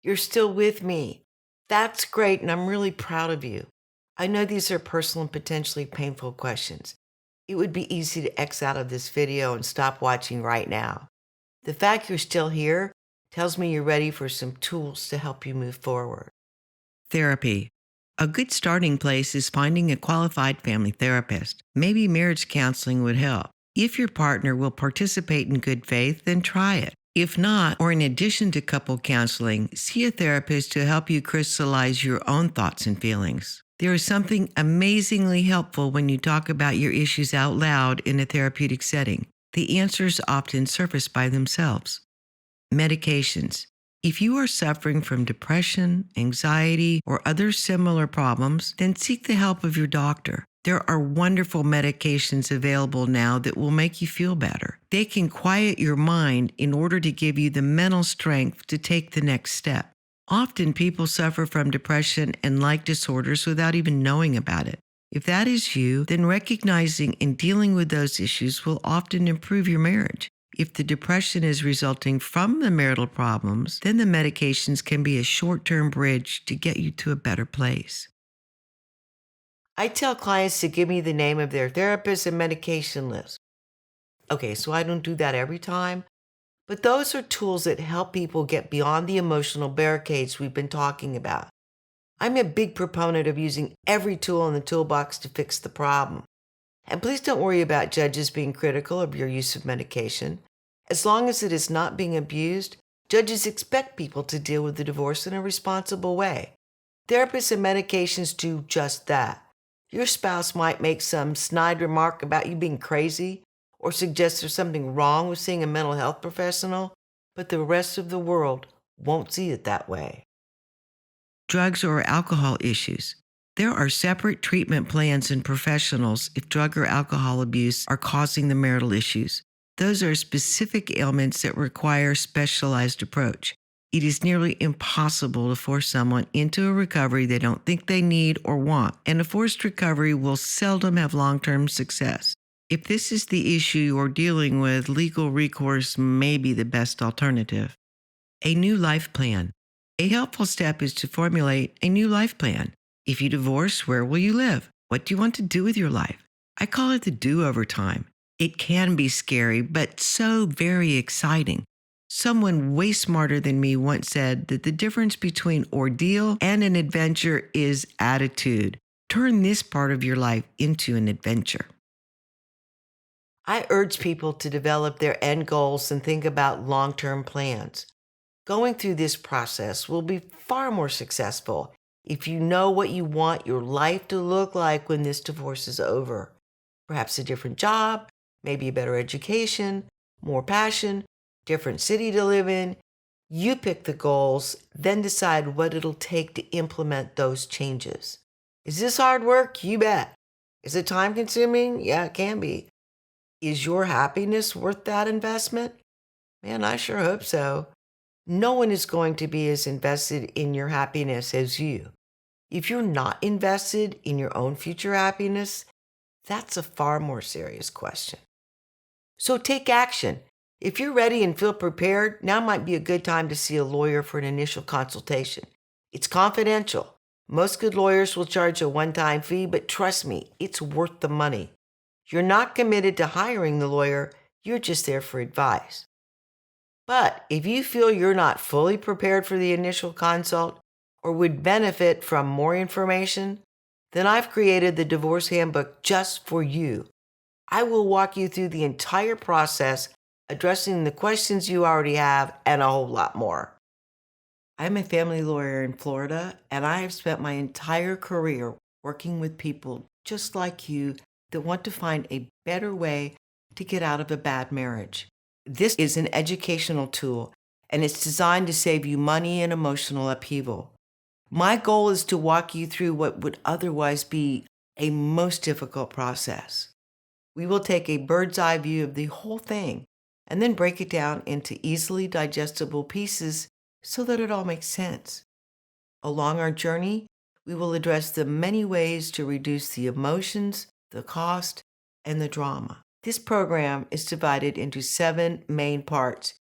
You're still with me. That's great, and I'm really proud of you. I know these are personal and potentially painful questions. It would be easy to X out of this video and stop watching right now. The fact you're still here tells me you're ready for some tools to help you move forward. Therapy. A good starting place is finding a qualified family therapist. Maybe marriage counseling would help. If your partner will participate in good faith, then try it. If not, or in addition to couple counseling, see a therapist to help you crystallize your own thoughts and feelings. There is something amazingly helpful when you talk about your issues out loud in a therapeutic setting. The answers often surface by themselves. Medications. If you are suffering from depression, anxiety, or other similar problems, then seek the help of your doctor. There are wonderful medications available now that will make you feel better. They can quiet your mind in order to give you the mental strength to take the next step. Often people suffer from depression and like disorders without even knowing about it. If that is you, then recognizing and dealing with those issues will often improve your marriage. If the depression is resulting from the marital problems, then the medications can be a short-term bridge to get you to a better place. I tell clients to give me the name of their therapist and medication list. Okay, so I don't do that every time, but those are tools that help people get beyond the emotional barricades we've been talking about. I'm a big proponent of using every tool in the toolbox to fix the problem. And please don't worry about judges being critical of your use of medication. As long as it is not being abused, judges expect people to deal with the divorce in a responsible way. Therapists and medications do just that. Your spouse might make some snide remark about you being crazy or suggest there's something wrong with seeing a mental health professional, but the rest of the world won't see it that way. Drugs or alcohol issues. There are separate treatment plans and professionals if drug or alcohol abuse are causing the marital issues. Those are specific ailments that require specialized approach. It is nearly impossible to force someone into a recovery they don't think they need or want, and a forced recovery will seldom have long-term success. If this is the issue you're dealing with, legal recourse may be the best alternative. A new life plan. A helpful step is to formulate a new life plan. If you divorce, where will you live? What do you want to do with your life? I call it the do-over time. It can be scary, but so very exciting. Someone way smarter than me once said that the difference between ordeal and an adventure is attitude. Turn this part of your life into an adventure. I urge people to develop their end goals and think about long-term plans. Going through this process will be far more successful if you know what you want your life to look like when this divorce is over. Perhaps a different job, maybe a better education, more passion, different city to live in. You pick the goals, then decide what it'll take to implement those changes. Is this hard work? You bet. Is it time consuming? Yeah, it can be. Is your happiness worth that investment? Man, I sure hope so. No one is going to be as invested in your happiness as you. If you're not invested in your own future happiness, that's a far more serious question. So take action. If you're ready and feel prepared, now might be a good time to see a lawyer for an initial consultation. It's confidential. Most good lawyers will charge a one-time fee, but trust me, it's worth the money. You're not committed to hiring the lawyer, you're just there for advice. But if you feel you're not fully prepared for the initial consult or would benefit from more information, then I've created the Divorce Handbook just for you. I will walk you through the entire process, addressing the questions you already have and a whole lot more. I'm a family lawyer in Florida, and I have spent my entire career working with people just like you that want to find a better way to get out of a bad marriage. This is an educational tool, and it's designed to save you money and emotional upheaval. My goal is to walk you through what would otherwise be a most difficult process. We will take a bird's eye view of the whole thing and then break it down into easily digestible pieces so that it all makes sense. Along our journey, we will address the many ways to reduce the emotions, the cost, and the drama. This program is divided into 7 main parts,